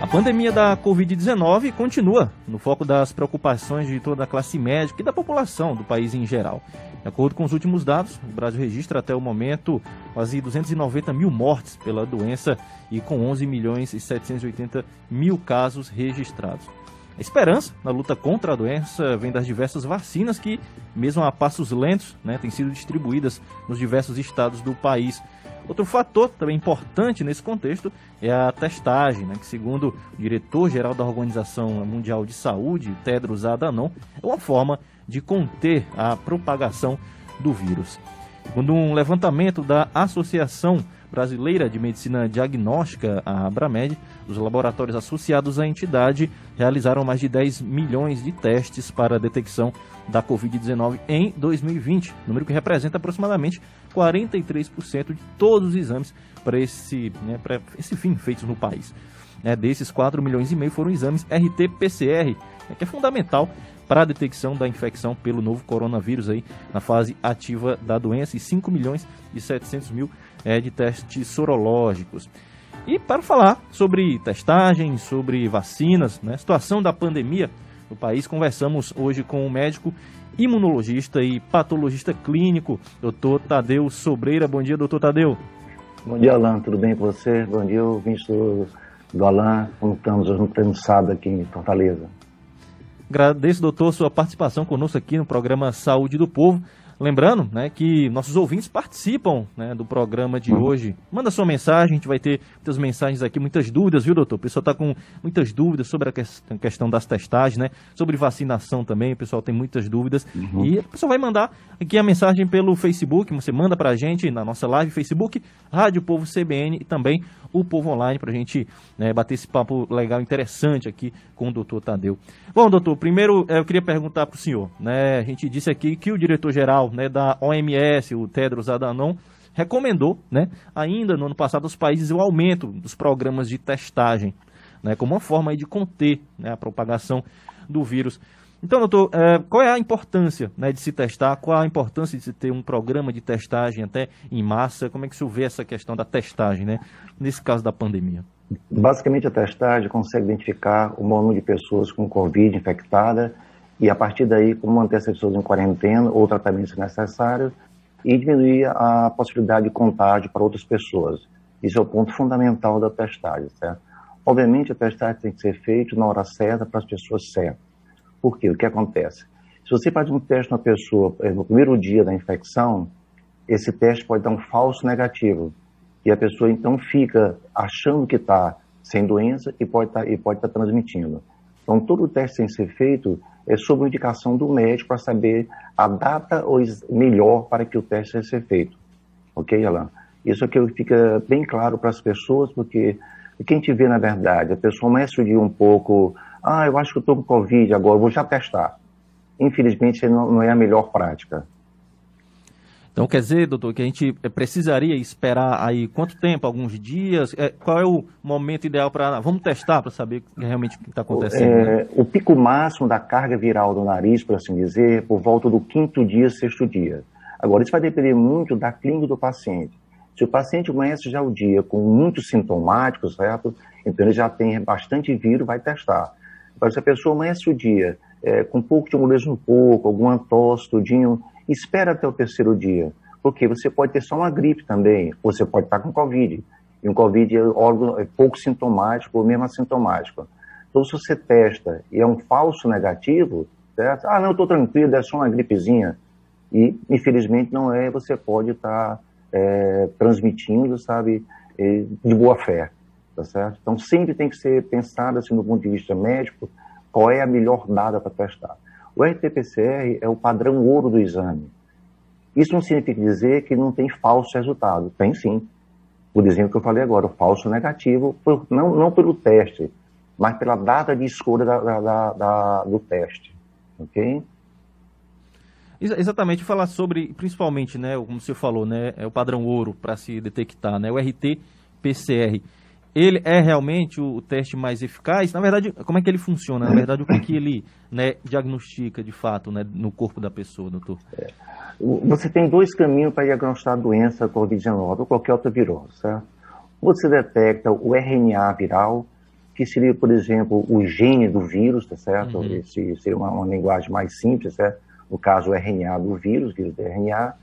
A pandemia da Covid-19 continua no foco das preocupações de toda a classe médica e da população do país em geral. De acordo com os últimos dados, o Brasil registra até o momento quase 290 mil mortes pela doença e com 11 milhões e 780 mil casos registrados. A esperança na luta contra a doença vem das diversas vacinas que, mesmo a passos lentos, têm sido distribuídas nos diversos estados do país. Outro fator também importante nesse contexto é a testagem, que segundo o diretor-geral da Organização Mundial de Saúde, Tedros Adhanom, é uma forma de conter a propagação do vírus. Segundo um levantamento da Associação Brasileira de Medicina Diagnóstica, a Abramed, os laboratórios associados à entidade realizaram mais de 10 milhões de testes para a detecção da Covid-19 em 2020, número que representa aproximadamente 43% de todos os exames para esse fim feitos no país. Desses, 4 milhões e meio foram exames RT-PCR, que é fundamental para a detecção da infecção pelo novo coronavírus aí, na fase ativa da doença, e 5 milhões e 700 mil de testes sorológicos. E para falar sobre testagem, sobre vacinas, situação da pandemia no país, conversamos hoje com o médico imunologista e patologista clínico, Dr. Tadeu Sobreira. Bom dia, doutor Tadeu. Bom dia, Alan. Tudo bem com você? Bom dia, ouvintes do Alan. Como estamos hoje no prêmio sábado aqui em Fortaleza. Agradeço, doutor, sua participação conosco aqui no programa Saúde do Povo. Lembrando que nossos ouvintes participam do programa de hoje. Manda sua mensagem, a gente vai ter muitas mensagens aqui, muitas dúvidas, viu, doutor? O pessoal está com muitas dúvidas sobre a questão das testagens, sobre vacinação também, o pessoal tem muitas dúvidas. E o pessoal vai mandar aqui a mensagem pelo Facebook, você manda para a gente na nossa live Facebook, Rádio Povo CBN e também o Povo Online, para a gente bater esse papo legal, interessante aqui com o doutor Tadeu. Bom, doutor, primeiro eu queria perguntar para o senhor, a gente disse aqui que o diretor-geral da OMS, o Tedros Adhanom, recomendou, ainda no ano passado, aos países o aumento dos programas de testagem, como uma forma aí de conter a propagação do vírus. Então, doutor, qual é a importância de se testar? Qual a importância de se ter um programa de testagem até em massa? Como é que o senhor vê essa questão da testagem, nesse caso da pandemia? Basicamente, a testagem consegue identificar o número de pessoas com Covid infectada e, a partir daí, como manter essas pessoas em quarentena ou tratamento se necessário e diminuir a possibilidade de contágio para outras pessoas. Isso é o ponto fundamental da testagem, certo? Obviamente, a testagem tem que ser feita na hora certa para as pessoas certas. Por quê? O que acontece? Se você faz um teste na pessoa no primeiro dia da infecção, esse teste pode dar um falso negativo. E a pessoa, então, fica achando que está sem doença e pode estar transmitindo. Então, todo o teste tem que ser feito sob indicação do médico para saber a data melhor para que o teste seja feito. Ok, Alan? Isso aqui fica bem claro para as pessoas, porque quem te vê, na verdade, a pessoa começa o dia um pouco, eu acho que eu estou com Covid agora, vou já testar. Infelizmente, não é a melhor prática. Então, quer dizer, doutor, que a gente precisaria esperar aí quanto tempo? Alguns dias? Qual é o momento ideal para... Vamos testar para saber realmente o que está acontecendo? O pico máximo da carga viral do nariz, por assim dizer, por volta do 5º dia, 6º dia. Agora, isso vai depender muito da clínica do paciente. Se o paciente começa já o dia com muitos sintomáticos, certo? Então, ele já tem bastante vírus, vai testar. Agora, se a pessoa amanhece o dia com um pouco de moleza no corpo, alguma tosse, tudinho, espera até o 3º dia, porque você pode ter só uma gripe também, ou você pode estar com Covid, e um Covid é pouco sintomático ou mesmo assintomático. Então, se você testa e é um falso negativo, certo? Não, eu estou tranquilo, é só uma gripezinha, e infelizmente não é, você pode estar transmitindo, sabe, de boa fé, tá certo? Então, sempre tem que ser pensado, assim, do ponto de vista médico, qual é a melhor data para testar. O RT-PCR é o padrão ouro do exame. Isso não significa dizer que não tem falso resultado. Tem sim. Por exemplo, que eu falei agora, o falso negativo, não pelo teste, mas pela data de escolha do teste. Ok? Exatamente, falar sobre, principalmente, como você falou, é o padrão ouro para se detectar, o RT-PCR. Ele é realmente o teste mais eficaz? Na verdade, como é que ele funciona? Na verdade, o que ele diagnostica de fato no corpo da pessoa, doutor? Você tem 2 caminhos para diagnosticar a doença Covid-19 ou qualquer outra virose, certo? Você detecta o RNA viral, que seria, por exemplo, o gene do vírus, tá certo? Esse seria uma linguagem mais simples, certo? No caso, o RNA do vírus de RNA,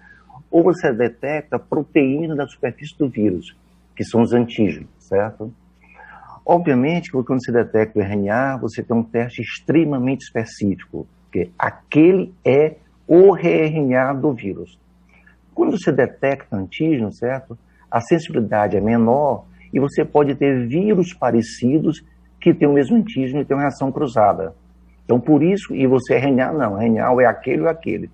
ou você detecta a proteína da superfície do vírus, que são os antígenos, certo? Obviamente, que quando você detecta o RNA, você tem um teste extremamente específico, porque aquele é o RNA do vírus. Quando você detecta antígeno, certo? A sensibilidade é menor e você pode ter vírus parecidos que têm o mesmo antígeno e têm uma reação cruzada. Então, por isso, e você RNA não, RNA é aquele ou aquele.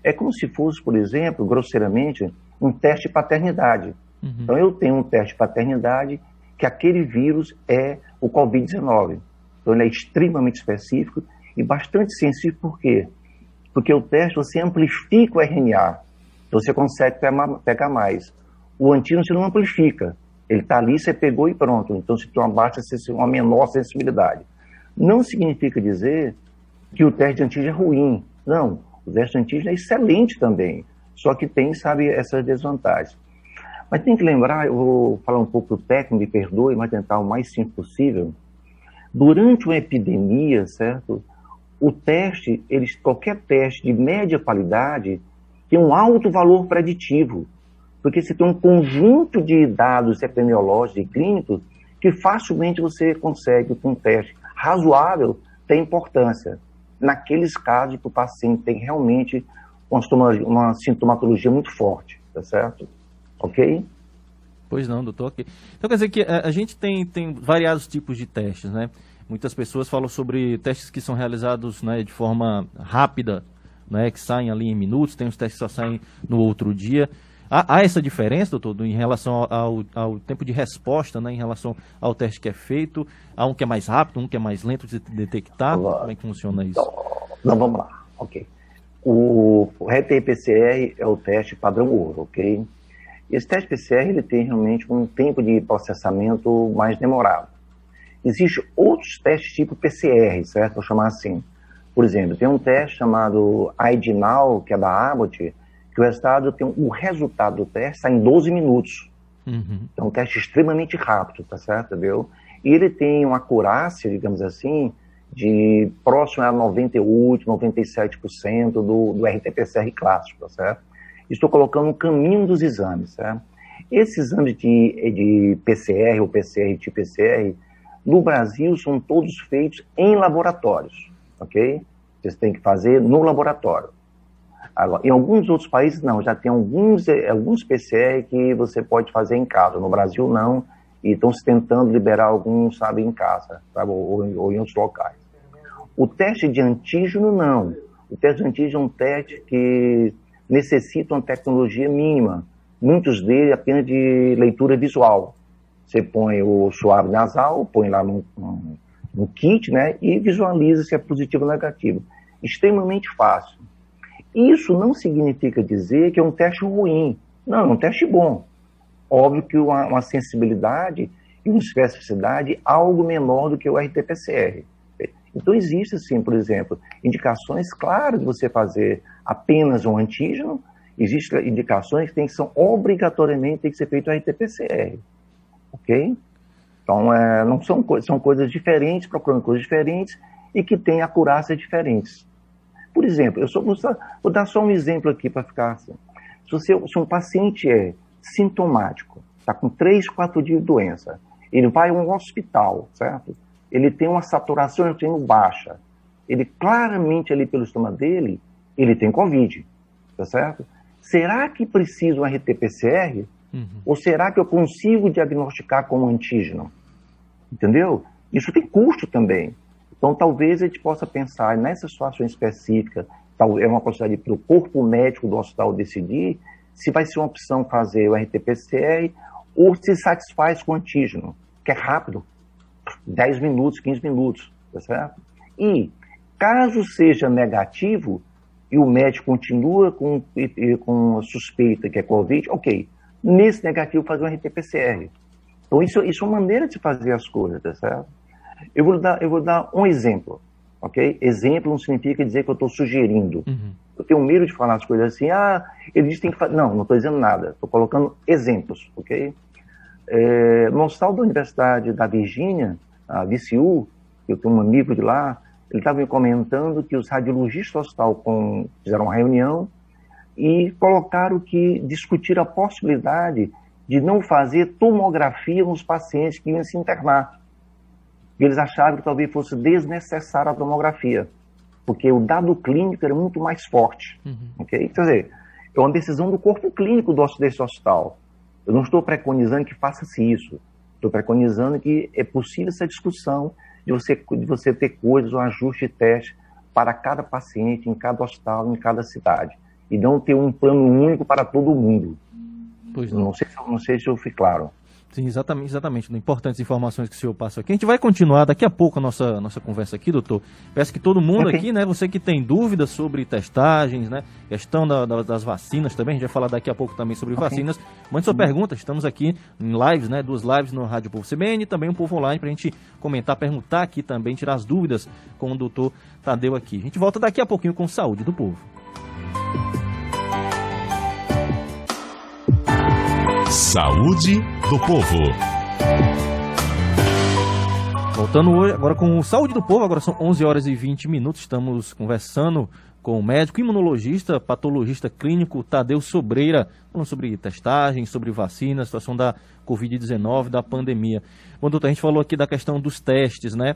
É como se fosse, por exemplo, grosseiramente, um teste de paternidade. Então, eu tenho um teste de paternidade que aquele vírus é o Covid-19. Então, ele é extremamente específico e bastante sensível. Por quê? Porque o teste, você amplifica o RNA. Então, você consegue pegar mais. O antígeno você não amplifica. Ele está ali, você pegou e pronto. Então, se tem uma menor sensibilidade. Não significa dizer que o teste de antígeno é ruim. Não, o teste de antígeno é excelente também. Só que tem, sabe, essas desvantagens. Mas tem que lembrar, eu vou falar um pouco do técnico, me perdoe, mas tentar o mais simples possível. Durante uma epidemia, certo? O teste, qualquer teste de média qualidade tem um alto valor preditivo. Porque você tem um conjunto de dados epidemiológicos e clínicos que facilmente você consegue, com um teste razoável, ter importância. Naqueles casos que o paciente tem realmente uma sintomatologia muito forte, tá certo? Ok? Pois não, doutor. Okay. Então quer dizer que a gente tem variados tipos de testes, né? Muitas pessoas falam sobre testes que são realizados, né, de forma rápida, né, que saem ali em minutos, tem os testes que só saem no outro dia. Há essa diferença, doutor, em relação ao tempo de resposta, né, em relação ao teste que é feito? Há um que é mais rápido, um que é mais lento de detectar? Como é que funciona isso? Então, vamos lá. Ok. O RT-PCR é o teste padrão ouro, ok? Esse teste PCR ele tem realmente um tempo de processamento mais demorado. Existem outros testes tipo PCR, certo? Vou chamar assim. Por exemplo, tem um teste chamado ID-Now, que é da Abbott, que o resultado do teste sai em 12 minutos. É um teste extremamente rápido, tá certo? Entendeu? E ele tem uma acurácia, digamos assim, de próximo a 98%, 97% do RT-PCR clássico, tá certo? Estou colocando um caminho dos exames, certo? Esses exames de PCR ou PCR tipo PCR, no Brasil, são todos feitos em laboratórios, ok? Vocês têm que fazer no laboratório. Agora, em alguns outros países, não, já tem alguns PCR que você pode fazer em casa. No Brasil, não, e estão se tentando liberar alguns, sabe, em casa, sabe, ou em outros locais. O teste de antígeno, não. O teste de antígeno é um teste que necessita uma tecnologia mínima. Muitos deles apenas de leitura visual. Você põe o suave nasal, põe lá no kit, né, e visualiza se é positivo ou negativo. Extremamente fácil. Isso não significa dizer que é um teste ruim. Não, é um teste bom. Óbvio que uma sensibilidade e uma especificidade algo menor do que o RT-PCR. Então, existe, sim, por exemplo, indicações claras de você fazer apenas um antígeno. Existem indicações que obrigatoriamente tem que ser feito o RT-PCR. Ok? Então, não são coisas diferentes, procurando coisas diferentes e que têm acurácias diferentes. Por exemplo, vou dar só um exemplo aqui para ficar assim. Se um paciente é sintomático, está com 3, 4 dias de doença, ele vai a um hospital, certo? Ele tem uma saturação neutrino baixa. Ele claramente ali pelo estômago dele, ele tem Covid, tá certo? Será que precisa um RT-PCR? Ou será que eu consigo diagnosticar como antígeno? Entendeu? Isso tem custo também. Então, talvez a gente possa pensar nessa situação específica, é uma possibilidade para o corpo médico do hospital decidir se vai ser uma opção fazer o RT-PCR ou se satisfaz com o antígeno, que é rápido, 10 minutos, 15 minutos, tá certo? E, caso seja negativo e o médico continua com a suspeita que é Covid, ok, nesse negativo fazer um RT-PCR. Então, isso é uma maneira de fazer as coisas, tá certo? Eu vou dar um exemplo, ok? Exemplo não significa dizer que eu estou sugerindo. Eu tenho medo de falar as coisas assim, ele diz que tem que fazer. Não estou dizendo nada, estou colocando exemplos, ok? No hospital da Universidade da Virgínia, a VCU, eu tenho um amigo de lá, ele estava me comentando que os radiologistas do hospital fizeram uma reunião e colocaram que discutir a possibilidade de não fazer tomografia nos pacientes que iam se internar. Eles achavam que talvez fosse desnecessária a tomografia, porque o dado clínico era muito mais forte. Okay? Quer dizer, é uma decisão do corpo clínico desse hospital. Eu não estou preconizando que faça-se isso. Estou preconizando que é possível essa discussão de você ter coisas, um ajuste de teste para cada paciente, em cada hospital, em cada cidade. E não ter um plano único para todo mundo. Pois não. Não sei se eu fui claro. Sim, exatamente. Importantes informações que o senhor passa aqui. A gente vai continuar daqui a pouco a nossa conversa aqui, doutor. Peço que todo mundo aqui, né, você que tem dúvidas sobre testagens, né, questão das vacinas também, a gente vai falar daqui a pouco também sobre vacinas. Mande sua pergunta, estamos aqui em lives, né, 2 lives no Rádio Povo CBN e também um Povo Online para a gente comentar, perguntar aqui também, tirar as dúvidas com o doutor Tadeu aqui. A gente volta daqui a pouquinho com Saúde do Povo. Saúde do Povo. Voltando hoje, agora com o Saúde do Povo, agora são 11 horas e 20 minutos, estamos conversando com o médico, imunologista, patologista clínico Tadeu Sobreira, falando sobre testagem, sobre vacina, situação da Covid-19, da pandemia. Bom, doutor, a gente falou aqui da questão dos testes, né?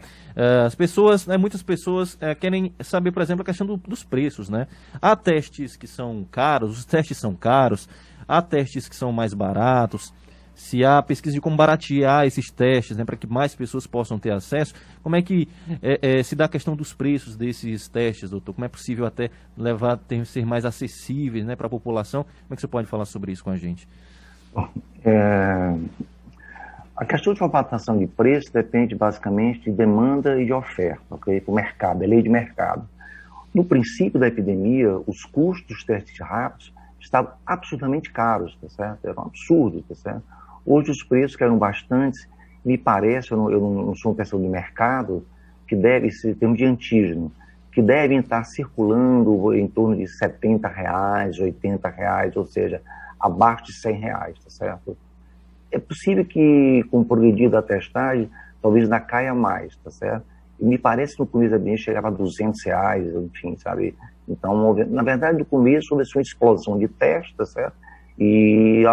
As pessoas, muitas pessoas querem saber, por exemplo, a questão dos preços, né? Há testes que são caros, os testes são caros, há testes que são mais baratos. Se há pesquisa de como baratear esses testes, né, para que mais pessoas possam ter acesso, como é que se dá a questão dos preços desses testes, doutor? Como é possível até ser mais acessíveis, né, para a população? Como é que você pode falar sobre isso com a gente? A questão de formatação de preço depende basicamente de demanda e de oferta, ok? O mercado, é lei de mercado. No princípio da epidemia, os custos dos testes rápidos estavam absolutamente caros, tá certo? Eram absurdos, tá certo? Hoje os preços caíram bastante, me parece, eu não sou uma pessoa de mercado, que deve ser, em termos de antígeno, que devem estar circulando em torno de R$70, R$80, ou seja, abaixo de R$100, tá certo? É possível que, com o progredir da testagem, talvez ainda caia mais, tá certo? E me parece que no começo da epidemia chegava a R$200, enfim, sabe? Então, na verdade, no começo houve uma explosão de testes, tá certo? E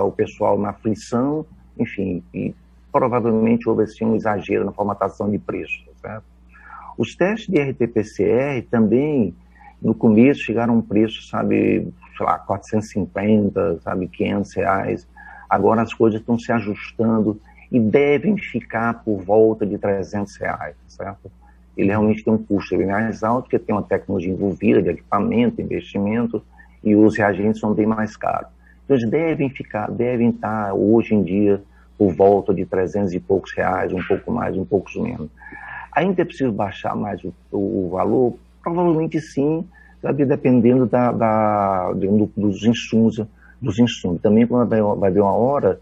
o pessoal na aflição, enfim, e provavelmente houve assim, um exagero na formatação de preços, tá certo? Os testes de RT-PCR também, no começo, chegaram a um preço, sabe, sei lá, 450, sabe, R$500. Agora as coisas estão se ajustando e devem ficar por volta de R$300, tá certo? Ele realmente tem um custo bem mais alto, porque tem uma tecnologia envolvida de equipamento, investimento, e os reagentes são bem mais caros. Então eles devem estar hoje em dia por volta de R$300 e poucos, um pouco mais, um pouco menos. Ainda é preciso baixar mais o valor? Provavelmente sim, sabe, dependendo dos insumos. Também quando vai haver uma hora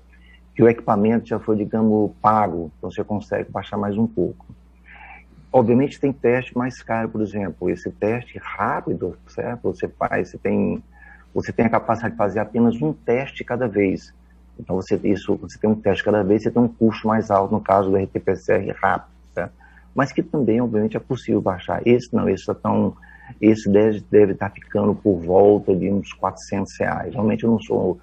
que o equipamento já foi, digamos, pago, então você consegue baixar mais um pouco. Obviamente tem teste mais caro, por exemplo, esse teste rápido, certo? Você tem a capacidade de fazer apenas um teste cada vez. Então você tem um teste cada vez, você tem um custo mais alto, no caso do RT-PCR rápido, certo? Mas que também, obviamente, é possível baixar. Esse deve estar ficando por volta de uns R$400. Realmente eu não sou...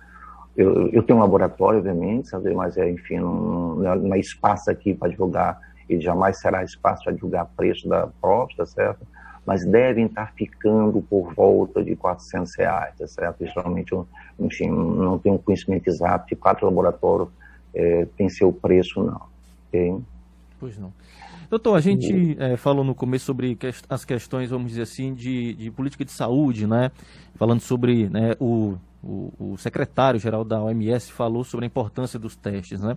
Eu tenho um laboratório, obviamente, sabe? Mas, enfim, não é espaço aqui para divulgar, e jamais será espaço para divulgar preço da própria, tá certo? Mas devem estar ficando por volta de R$400, tá certo? Geralmente, enfim, não tenho conhecimento exato de 4 laboratórios tem seu preço, não. Okay? Pois não. Doutor, a gente falou no começo sobre as questões, vamos dizer assim, de política de saúde, né? Falando sobre, né, o secretário-geral da OMS falou sobre a importância dos testes, né?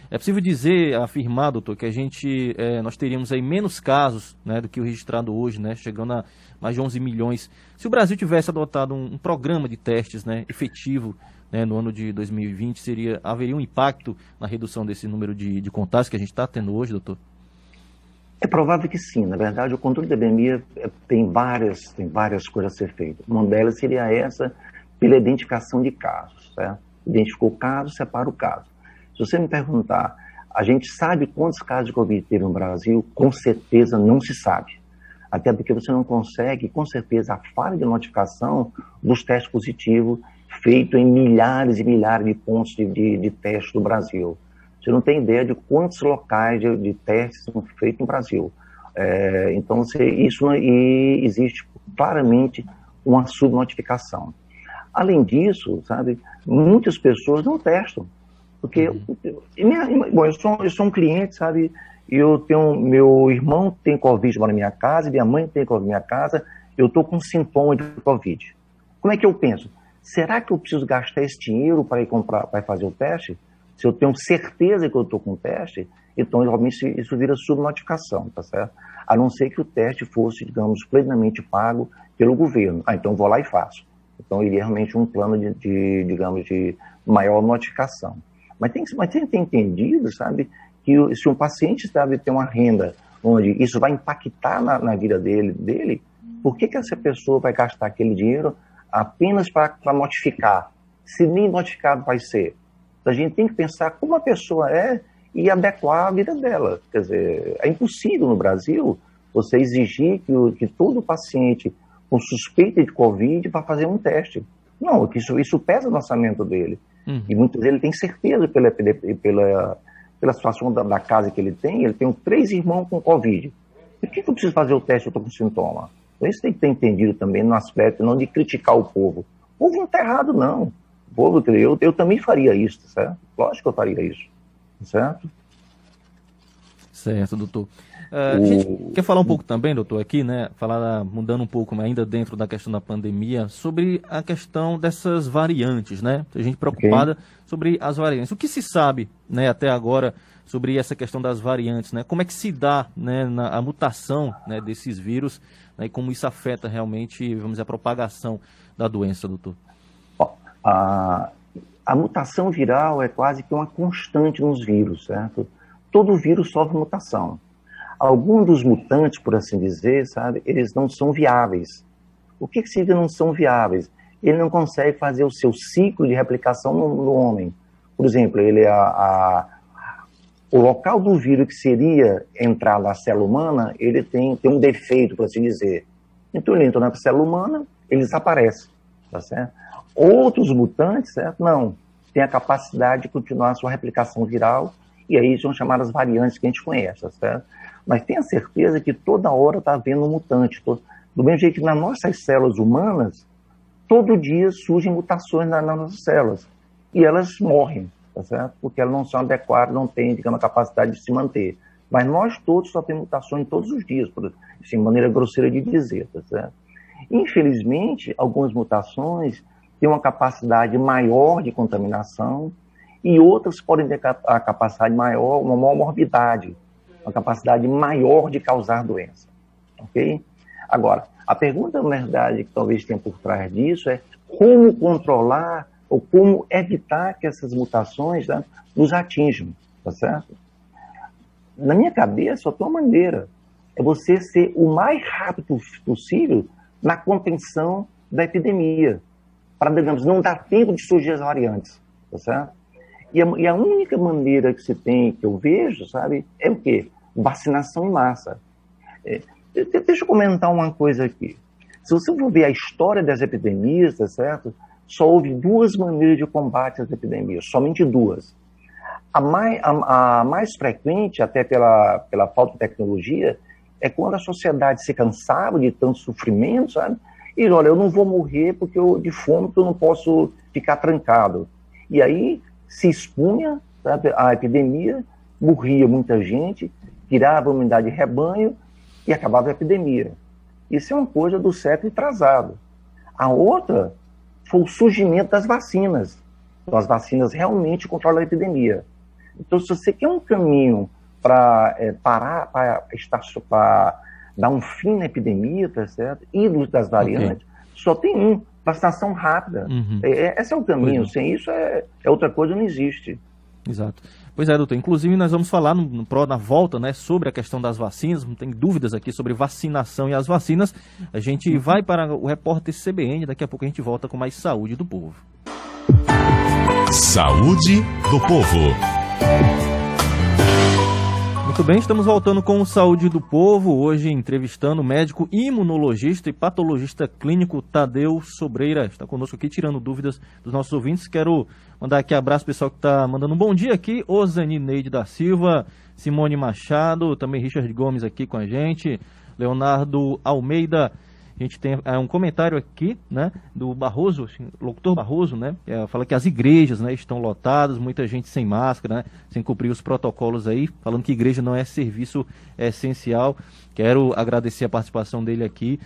É possível dizer, afirmar, doutor, que nós teríamos aí menos casos, né, do que o registrado hoje, né, chegando a mais de 11 milhões. Se o Brasil tivesse adotado um programa de testes, né, efetivo, né, no ano de 2020, haveria um impacto na redução desse número de contágios que a gente está tendo hoje, doutor? É provável que sim. Na verdade, o controle da epidemia tem várias coisas a ser feitas. Uma delas seria essa, pela identificação de casos, certo? Identificou o caso, separa o caso. Se você me perguntar, A gente sabe quantos casos de Covid teve no Brasil? Com certeza não se sabe. Até porque você não consegue, com certeza, a falha de notificação dos testes positivos feito em milhares e milhares de pontos de teste do Brasil. Você não tem ideia de quantos locais de testes são feitos no Brasil. Então, existe claramente uma subnotificação. Além disso, sabe, muitas pessoas não testam. Porque, bom, eu sou um cliente, sabe, meu irmão tem Covid na minha casa, minha mãe tem Covid na minha casa, eu estou com sintoma de Covid. Como é que eu penso? Será que eu preciso gastar esse dinheiro para ir comprar, para fazer o teste? Se eu tenho certeza que eu estou com o teste, então realmente isso vira subnotificação, tá certo? A não ser que o teste fosse, digamos, plenamente pago pelo governo. Então eu vou lá e faço. Então ele é realmente um plano digamos, de maior notificação. Mas tem que ter entendido, sabe, que se um paciente, sabe, tem uma renda onde isso vai impactar na vida dele, por que essa pessoa vai gastar aquele dinheiro apenas para notificar? Se nem notificado vai ser. A gente tem que pensar como a pessoa é e adequar a vida dela. Quer dizer, é impossível no Brasil você exigir que todo paciente com suspeita de Covid vá fazer um teste. Não, isso pesa no orçamento dele. E muitas vezes ele tem certeza pela situação da casa que ele tem 3 irmãos com Covid. Por que eu preciso fazer o teste se eu estou com sintoma? Então isso tem que ter entendido também no aspecto não de criticar o povo. O povo não está errado, não. O povo, eu também faria isso, certo? Lógico que eu faria isso, certo? Certo, doutor. A gente quer falar um pouco também, doutor, aqui, né, mudando um pouco ainda dentro da questão da pandemia, sobre a questão dessas variantes, né? A gente preocupada sobre as variantes. O que se sabe, né, até agora sobre essa questão das variantes, né? Como é que se dá, né, a mutação, né, desses vírus, né, e como isso afeta realmente, vamos dizer, a propagação da doença, doutor? A mutação viral é quase que uma constante nos vírus, certo? Todo vírus sofre mutação. Alguns dos mutantes, por assim dizer, sabe, eles não são viáveis. O que significa não são viáveis? Ele não consegue fazer o seu ciclo de replicação no homem. Por exemplo, o local do vírus que seria entrar na célula humana, ele tem um defeito, por assim dizer. Então ele entra na célula humana, ele desaparece, tá certo? Outros mutantes, certo? Não, tem a capacidade de continuar a sua replicação viral, e aí são chamadas variantes que a gente conhece, tá certo? Mas tenha certeza que toda hora está havendo um mutante. Do mesmo jeito que nas nossas células humanas, todo dia surgem mutações nas nossas células. E elas morrem, tá certo? Porque elas não são adequadas, não têm, digamos, a capacidade de se manter. Mas nós todos só temos mutações todos os dias, de maneira grosseira de dizer, tá certo? Infelizmente, algumas mutações têm uma capacidade maior de contaminação e outras podem ter a capacidade maior, uma maior morbidade, uma capacidade maior de causar doença, ok? Agora, a pergunta, na verdade, que talvez tenha por trás disso é como controlar ou como evitar que essas mutações, né, nos atinjam, tá certo? Na minha cabeça, só tem uma maneira, é você ser o mais rápido possível na contenção da epidemia, para, digamos, não dar tempo de surgir as variantes, tá certo? E a única maneira que se tem, que eu vejo, sabe, é o quê? Vacinação em massa. Deixa eu comentar uma coisa aqui. Se você for ver a história das epidemias, tá certo? Só houve 2 maneiras de combate às epidemias, somente 2. A mais frequente, até pela falta de tecnologia, é quando a sociedade se cansava de tanto sofrimento, sabe? E olha, eu não vou morrer porque de fome eu não posso ficar trancado. E aí se expunha, sabe, a epidemia, morria muita gente, tirava a imunidade de rebanho e acabava a epidemia. Isso é uma coisa do século atrasado. A outra foi o surgimento das vacinas. Então, as vacinas realmente controlam a epidemia. Então, se você quer um caminho para parar, para dar um fim na epidemia, tá certo? E das variantes, só tem um: vacinação rápida. Esse é o caminho. Sem isso, outra coisa não existe. Exato. Pois é, doutor. Inclusive, nós vamos falar na volta, né, sobre a questão das vacinas. Não tem dúvidas aqui sobre vacinação e as vacinas. A gente vai para o repórter CBN. Daqui a pouco a gente volta com mais Saúde do Povo. Saúde do Povo. Muito bem, estamos voltando com o Saúde do Povo, hoje entrevistando o médico imunologista e patologista clínico Tadeu Sobreira. Está conosco aqui tirando dúvidas dos nossos ouvintes. Quero mandar aqui abraço ao pessoal que está mandando um bom dia aqui. Osani Neide da Silva, Simone Machado, também Richard Gomes aqui com a gente, Leonardo Almeida. A gente tem um comentário aqui, né, do Barroso, locutor Barroso, né, fala que as igrejas, né, estão lotadas, muita gente sem máscara, né, sem cumprir os protocolos aí, falando que igreja não é serviço essencial. Quero agradecer a participação dele aqui.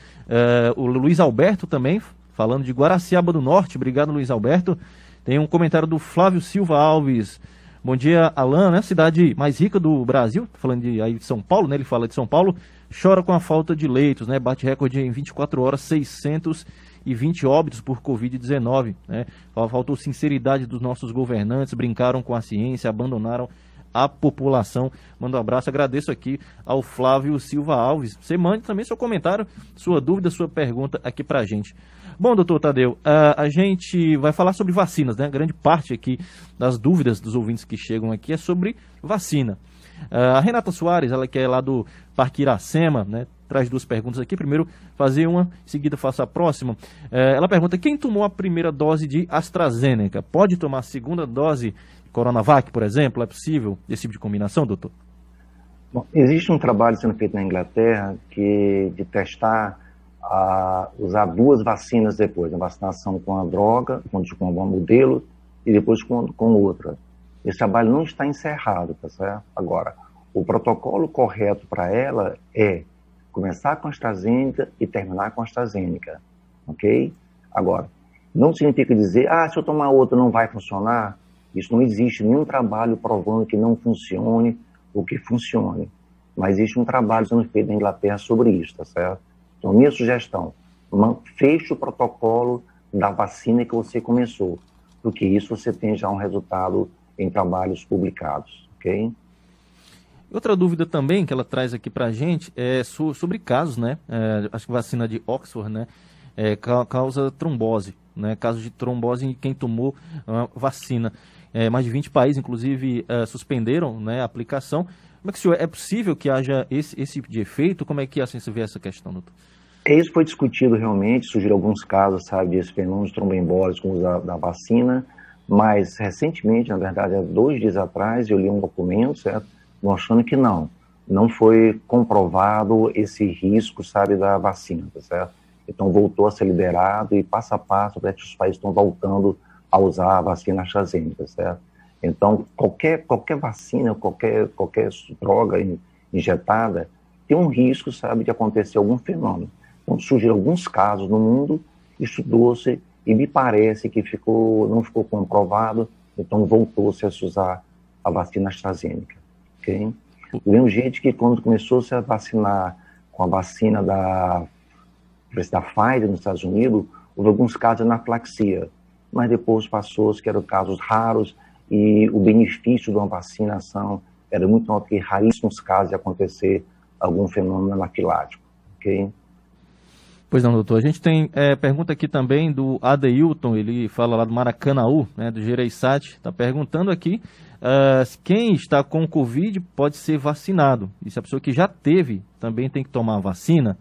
O Luiz Alberto também, falando de Guaraciaba do Norte. Obrigado, Luiz Alberto. Tem um comentário do Flávio Silva Alves. Bom dia, Alan, né, cidade mais rica do Brasil, falando aí de São Paulo, né, ele fala de São Paulo, chora com a falta de leitos, né, bate recorde em 24 horas, 620 óbitos por Covid-19, né, faltou sinceridade dos nossos governantes, brincaram com a ciência, abandonaram a população. Mando um abraço, agradeço aqui ao Flávio Silva Alves. Você mande também seu comentário, sua dúvida, sua pergunta aqui pra gente. Bom, doutor Tadeu, a gente vai falar sobre vacinas, né? Grande parte aqui das dúvidas dos ouvintes que chegam aqui é sobre vacina. A Renata Soares, ela que é lá do Parque Iracema, né? Traz duas perguntas aqui. Primeiro, fazer uma, em seguida faço a próxima. Ela pergunta, quem tomou a primeira dose de AstraZeneca pode tomar a segunda dose de Coronavac, por exemplo? É possível esse tipo de combinação, doutor? Bom, existe um trabalho sendo feito na Inglaterra de testar usar duas vacinas depois, a vacinação com a droga, com um modelo, e depois com outra. Esse trabalho não está encerrado, tá certo? Agora, o protocolo correto para ela é começar com a AstraZeneca e terminar com a AstraZeneca, ok? Agora, não significa dizer, se eu tomar outra não vai funcionar. Isso não existe nenhum trabalho provando que não funcione ou que funcione. Mas existe um trabalho sendo feito na Inglaterra sobre isso, tá certo? Então, minha sugestão, feche o protocolo da vacina que você começou, porque isso você tem já um resultado em trabalhos publicados, ok? Outra dúvida também que ela traz aqui pra gente é sobre casos, né? Acho que a vacina de Oxford, né? Causa trombose, né? Casos de trombose em quem tomou a vacina. Mais de 20 países, inclusive, suspenderam, né, a aplicação. Como é que, senhor, é possível que haja esse tipo de efeito? Como é que a ciência vê essa questão, doutor? Isso foi discutido realmente, surgiram alguns casos, sabe, desse fenômeno tromboembólico com o uso da vacina, mas recentemente, na verdade, há 2 dias atrás, eu li um documento, certo, mostrando que não foi comprovado esse risco, sabe, da vacina, tá certo? Então voltou a ser liberado e passo a passo, os países estão voltando a usar a vacina AstraZeneca, certo? Então, qualquer vacina, qualquer droga injetada, tem um risco, sabe, de acontecer algum fenômeno. Então, surgiram alguns casos no mundo, estudou-se e me parece que não ficou comprovado, então voltou-se a se usar a vacina AstraZeneca, ok? Do mesmo jeito que quando começou-se a vacinar com a vacina da Pfizer nos Estados Unidos, houve alguns casos de anafilaxia, mas depois passou-se que eram casos raros, e o benefício de uma vacinação era muito alto, que raríssimos casos de acontecer algum fenômeno anafilático, ok? Pois não, doutor. A gente tem pergunta aqui também do Adeilton, ele fala lá do Maracanaú, né, do Gereissati, está perguntando aqui quem está com Covid pode ser vacinado. E se a pessoa que já teve também tem que tomar a vacina?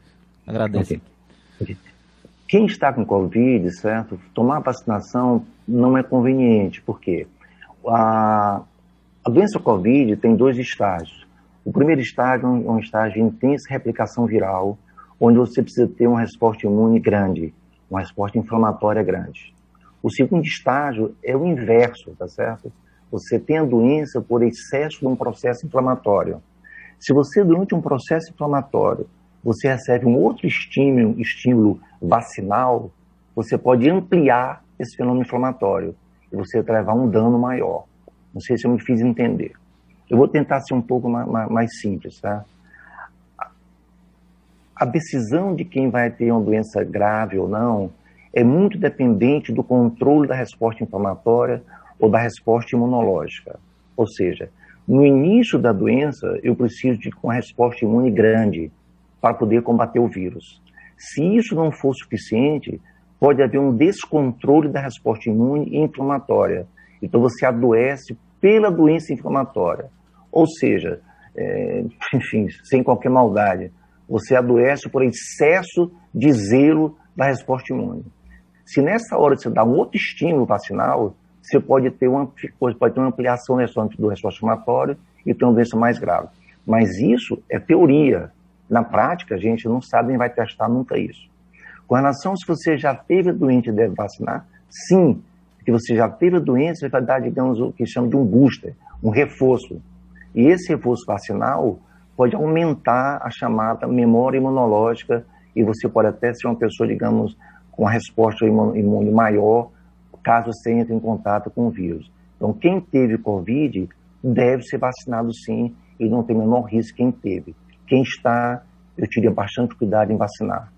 Agradece. Okay. Quem está com Covid, certo, tomar a vacinação não é conveniente, por quê? A doença Covid tem 2 estágios. O primeiro estágio é um estágio de intensa replicação viral, onde você precisa ter uma resposta imune grande, uma resposta inflamatória grande. O segundo estágio é o inverso, tá certo? Você tem a doença por excesso de um processo inflamatório. Se você, durante um processo inflamatório, você recebe um outro estímulo vacinal, você pode ampliar esse fenômeno inflamatório e você vai levar um dano maior. Não sei se eu me fiz entender. Eu vou tentar ser um pouco mais simples, tá? A decisão de quem vai ter uma doença grave ou não é muito dependente do controle da resposta inflamatória ou da resposta imunológica. Ou seja, no início da doença, eu preciso de uma resposta imune grande para poder combater o vírus. Se isso não for suficiente, pode haver um descontrole da resposta imune e inflamatória. Então você adoece pela doença inflamatória. Ou seja, enfim, sem qualquer maldade. Você adoece por excesso de zelo da resposta imune. Se nessa hora você dá um outro estímulo vacinal, você pode ter uma ampliação do resposta inflamatória e ter uma doença mais grave. Mas isso é teoria. Na prática, a gente não sabe nem vai testar nunca isso. Com relação se você já teve a doença e deve vacinar, sim. Se você já teve a doença, você vai dar, digamos, o que chama de um booster, um reforço. E esse reforço vacinal pode aumentar a chamada memória imunológica e você pode até ser uma pessoa, digamos, com uma resposta imune maior, caso você entre em contato com o vírus. Então, quem teve Covid deve ser vacinado sim e não tem o menor risco quem teve. Quem está, eu teria bastante cuidado em vacinar.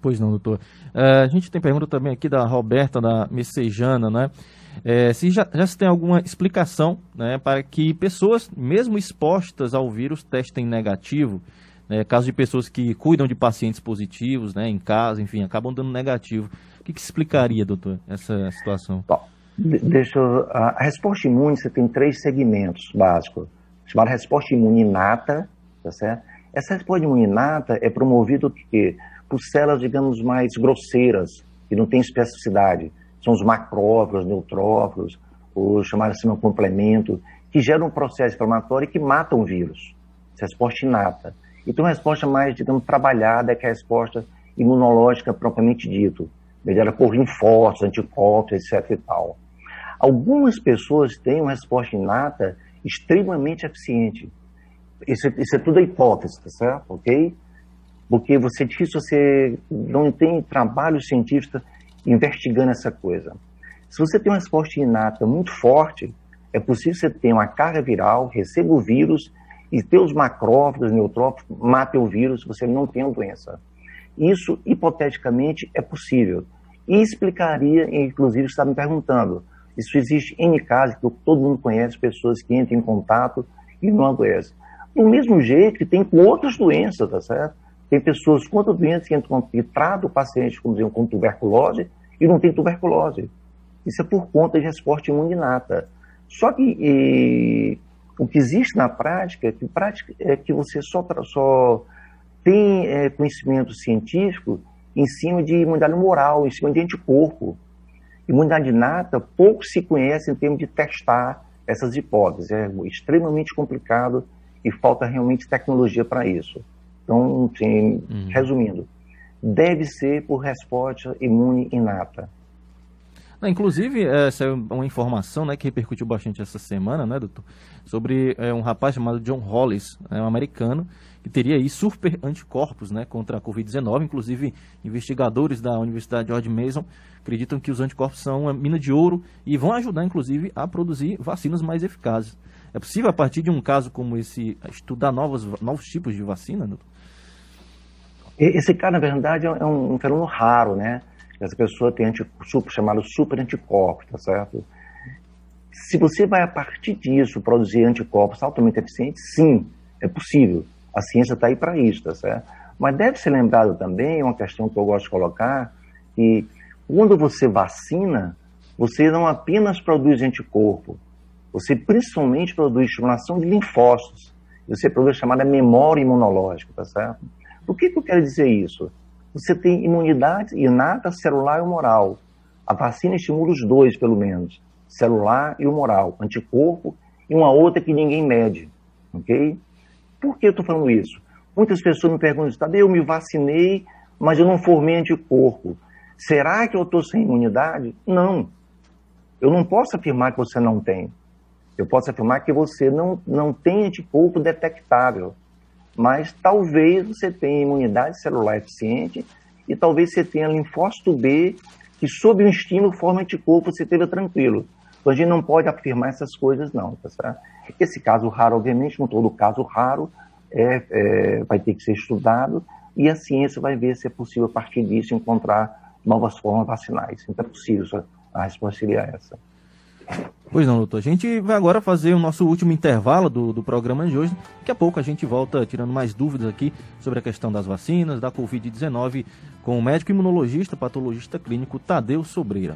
Pois não, doutor. A gente tem pergunta também aqui da Roberta, da Messejana, né? Se já se tem alguma explicação, né, para que pessoas, mesmo expostas ao vírus, testem negativo, né, caso de pessoas que cuidam de pacientes positivos, né, em casa, enfim, acabam dando negativo. O que explicaria, doutor, essa situação? Bom, a resposta imune, você tem 3 segmentos básicos, chamada resposta imune inata, tá certo? Essa resposta imune inata é promovida por células, digamos, mais grosseiras, que não têm especificidade. São os macrófagos, neutrófilos, os chamados assim, complemento, que geram um processo inflamatório e que matam o vírus. Essa é a resposta inata. E tem uma resposta mais, digamos, trabalhada, que é a resposta imunológica propriamente dito, mediada por linfócitos, anticorpos, etc. e tal. Algumas pessoas têm uma resposta inata extremamente eficiente. Isso é tudo a hipótese, tá certo? Ok? Porque é difícil, você não tem trabalho científico investigando essa coisa. Se você tem uma resposta inata muito forte, é possível que você tenha uma carga viral, receba o vírus e teus macrófagos, neutrófilos, matem o vírus, você não tem a doença. Isso, hipoteticamente, é possível. E explicaria, inclusive, você está me perguntando, isso existe N casos, que todo mundo conhece, pessoas que entram em contato e não adoecem. Do mesmo jeito que tem com outras doenças, tá certo? Tem pessoas com outras doenças que tratam o paciente, como diziam, com tuberculose e não tem tuberculose. Isso é por conta de resposta imune inata. Só que o que existe na prática é que você só tem conhecimento científico em cima de imunidade moral, em cima de anticorpo. Imunidade inata, pouco se conhece em termos de testar essas hipóteses. É extremamente complicado e falta realmente tecnologia para isso. Então, assim, resumindo, deve ser por resposta imune inata. Inclusive, essa é uma informação, né, que repercutiu bastante essa semana, né, doutor, sobre um rapaz chamado John Hollis, um americano, que teria aí super anticorpos, né, contra a Covid-19. Inclusive, investigadores da Universidade George Mason acreditam que os anticorpos são uma mina de ouro e vão ajudar, inclusive, a produzir vacinas mais eficazes. É possível, a partir de um caso como esse, estudar novos tipos de vacina, doutor? Esse cara, na verdade, é um fenômeno raro, né? Essa pessoa tem chamado super anticorpos, tá certo? Se você vai, a partir disso, produzir anticorpos altamente eficientes, sim, é possível. A ciência está aí para isso, tá certo? Mas deve ser lembrado também, uma questão que eu gosto de colocar, que quando você vacina, você não apenas produz anticorpo, você principalmente produz estimulação de linfócitos. Você produz a chamada memória imunológica, tá certo? Por que eu quero dizer isso? Você tem imunidade inata, celular e humoral. A vacina estimula os dois, pelo menos, celular e humoral, anticorpo e uma outra que ninguém mede, ok? Por que eu estou falando isso? Muitas pessoas me perguntam, Tadeu, eu me vacinei, mas eu não formei anticorpo. Será que eu estou sem imunidade? Não. Eu não posso afirmar que você não tem. Eu posso afirmar que você não tem anticorpo detectável. Mas talvez você tenha imunidade celular eficiente e talvez você tenha linfócito B que, sob um estímulo, forma anticorpo, você esteja tranquilo. Então a gente não pode afirmar essas coisas, não. Tá certo? Esse caso raro, obviamente, não todo caso raro, vai ter que ser estudado e a ciência vai ver se é possível, a partir disso, encontrar novas formas vacinais. Então é possível, a resposta seria essa. Pois não, doutor. A gente vai agora fazer o nosso último intervalo do programa de hoje. Daqui a pouco a gente volta tirando mais dúvidas aqui sobre a questão das vacinas, da Covid-19, com o médico imunologista, patologista clínico Tadeu Sobreira.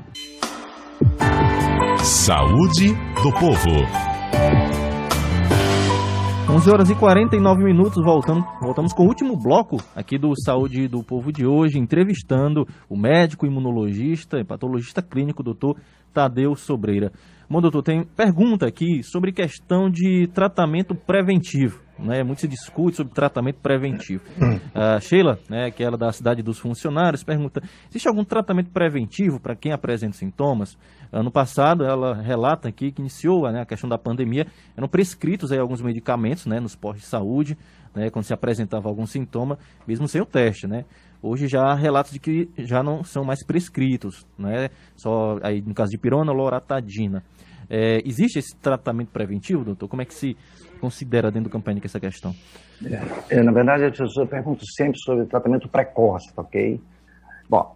Saúde do povo. 11 horas e 49 minutos, voltamos com o último bloco aqui do Saúde do Povo de hoje, entrevistando o médico imunologista e patologista clínico, doutor Tadeu Sobreira. Bom, doutor, tem pergunta aqui sobre questão de tratamento preventivo, né? Muito se discute sobre tratamento preventivo. A Sheila, né, que é ela da Cidade dos Funcionários, pergunta: existe algum tratamento preventivo para quem apresenta sintomas? Ano passado, ela relata aqui que iniciou, né, a questão da pandemia, eram prescritos aí alguns medicamentos, né, nos postos de saúde, né, quando se apresentava algum sintoma, mesmo sem o teste, né? Hoje já há relatos de que já não são mais prescritos, né? Só aí no caso de pirona, loratadina. Existe esse tratamento preventivo, doutor? Como é que se considera dentro do Campânica essa questão? Na verdade, eu pergunto sempre sobre tratamento precoce, ok? Bom,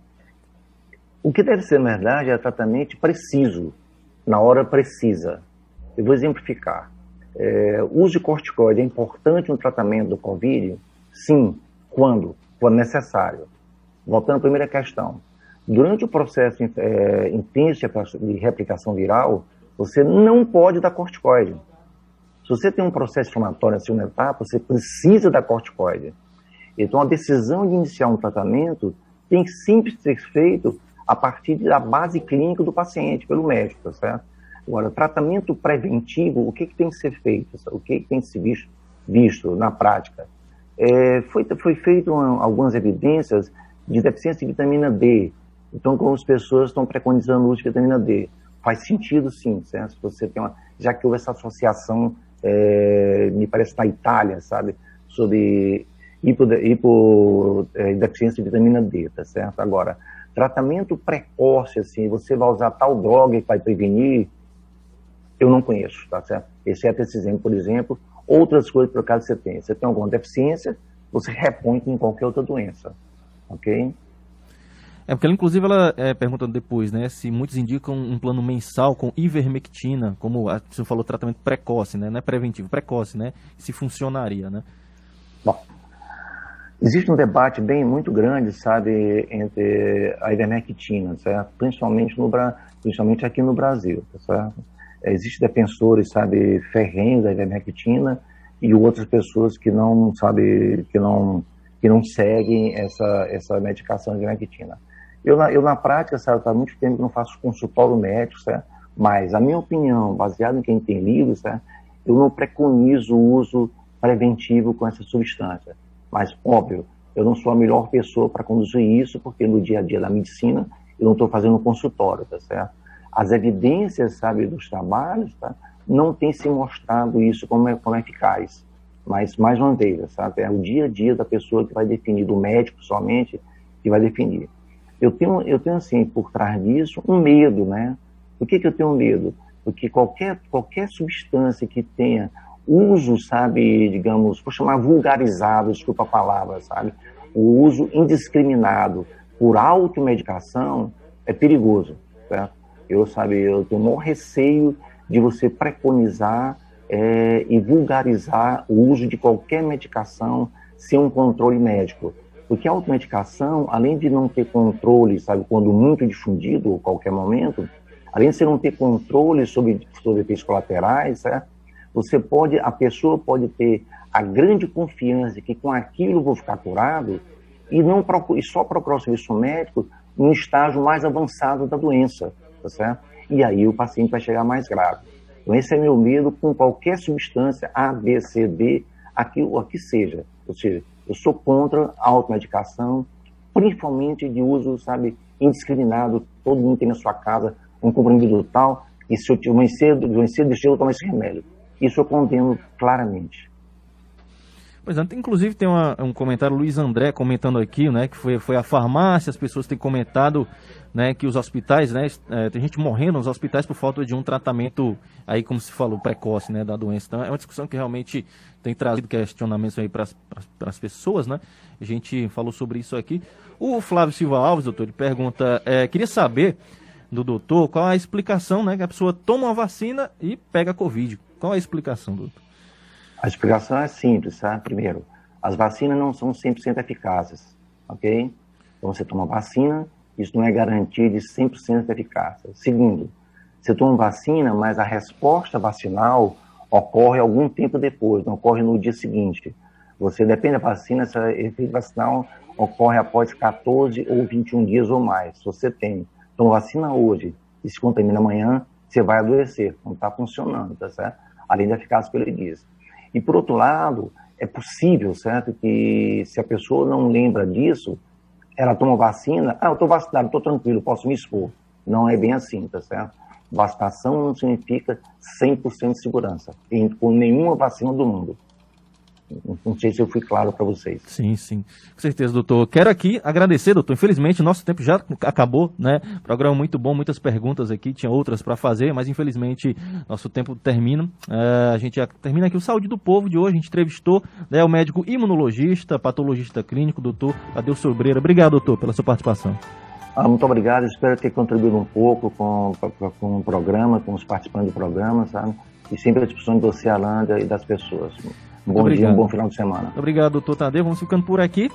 o que deve ser, na verdade, é tratamento preciso, na hora precisa. Eu vou exemplificar. O uso de corticoide é importante no tratamento do Covid? Sim. Quando? Quando necessário. Voltando à primeira questão. Durante o processo intenso de replicação viral, você não pode dar corticoide. Se você tem um processo inflamatório na segunda etapa, você precisa dar corticoide. Então, a decisão de iniciar um tratamento tem que sempre ser feito a partir da base clínica do paciente, pelo médico, tá certo? Agora, tratamento preventivo, o que tem que ser feito? O que tem que ser visto na prática? Foi feito algumas evidências de deficiência de vitamina D. Então, como as pessoas estão preconizando o uso de vitamina D, faz sentido sim, certo? Se você tem já que houve essa associação, me parece na Itália, sabe, sobre deficiência de vitamina D, tá certo? Agora, tratamento precoce, assim, você vai usar tal droga que vai prevenir, eu não conheço, tá certo? Exceto esse exemplo, por exemplo, outras coisas por acaso você tem. Você tem alguma deficiência, você repõe com qualquer outra doença, ok? Porque ela, inclusive, ela pergunta depois, né, se muitos indicam um plano mensal com ivermectina, como você falou, tratamento precoce, né, não é preventivo, precoce, né, se funcionaria, né? Bom, existe um debate muito grande, sabe, entre a ivermectina, certo? Principalmente aqui no Brasil, tá certo? Existem defensores, sabe, ferrenhos da ivermectina e outras pessoas que não, sabe, que não seguem essa medicação de ivermectina. Eu na prática, sabe, há muito tempo que não faço consultório médico, certo? Mas a minha opinião, baseada em quem tem lido, certo? Eu não preconizo o uso preventivo com essa substância. Mas, óbvio, eu não sou a melhor pessoa para conduzir isso, porque no dia a dia da medicina eu não estou fazendo consultório, tá certo? As evidências, sabe, dos trabalhos, tá, não tem se mostrado isso como eficaz. Mas, mais uma vez, sabe, é o dia a dia da pessoa que vai definir, do médico somente, que vai definir. Eu tenho assim, por trás disso, um medo, né? Por que eu tenho medo? Porque qualquer substância que tenha uso, sabe, digamos, vou chamar vulgarizado, desculpa a palavra, sabe? O uso indiscriminado por automedicação é perigoso, certo? Eu tenho o maior receio de você preconizar e vulgarizar o uso de qualquer medicação sem um controle médico. Porque a automedicação, além de não ter controle, sabe, quando muito difundido, a qualquer momento, além de você não ter controle sobre efeitos colaterais, certo? A pessoa pode ter a grande confiança que com aquilo eu vou ficar curado e só procurar o serviço médico no estágio mais avançado da doença, tá certo? E aí o paciente vai chegar mais grave. Então esse é meu medo com qualquer substância A, B, C, D, o que seja. Ou seja, eu sou contra a automedicação, principalmente de uso, sabe, indiscriminado. Todo mundo tem na sua casa um comprimido tal, e se eu tiver cedo, deixa eu tomar esse remédio. Isso eu condeno claramente. Pois é, inclusive tem um comentário, Luiz André comentando aqui, né, que foi a farmácia, as pessoas têm comentado, né, que os hospitais, né, tem gente morrendo nos hospitais por falta de um tratamento, aí como se falou, precoce, né, da doença. Então é uma discussão que realmente tem trazido questionamentos aí para as pessoas, né, a gente falou sobre isso aqui. O Flávio Silva Alves, doutor, ele pergunta, queria saber do doutor qual a explicação, né, que a pessoa toma uma vacina e pega Covid. Qual a explicação, doutor? A explicação é simples, tá? Primeiro, as vacinas não são 100% eficazes, ok? Então você toma vacina, isso não é garantia de 100% de eficácia. Segundo, você toma vacina, mas a resposta vacinal ocorre algum tempo depois, não ocorre no dia seguinte. Você depende da vacina, esse efeito vacinal ocorre após 14 ou 21 dias ou mais, se você tem. Então, vacina hoje e se contamina amanhã, você vai adoecer, não está funcionando, tá certo? Além da eficácia que ele diz. E, por outro lado, é possível, certo, que se a pessoa não lembra disso, ela toma vacina, eu estou vacinado, estou tranquilo, posso me expor. Não é bem assim, tá certo? Vacinação não significa 100% de segurança, com nenhuma vacina do mundo. Não sei se eu fui claro para vocês. Sim, sim. Com certeza, doutor. Quero aqui agradecer, doutor. Infelizmente, nosso tempo já acabou, né? Programa muito bom, muitas perguntas aqui, tinha outras para fazer, mas infelizmente nosso tempo termina. A gente já termina aqui o Saúde do Povo de hoje. A gente entrevistou, né, o médico imunologista, patologista clínico, doutor Adeus Sobreira. Obrigado, doutor, pela sua participação. Muito obrigado. Espero ter contribuído um pouco com o programa, com os participantes do programa, sabe? E sempre à disposição de você, Alanda, e das pessoas. Bom dia, um bom final de semana. Obrigado, doutor Tadeu. Vamos ficando por aqui.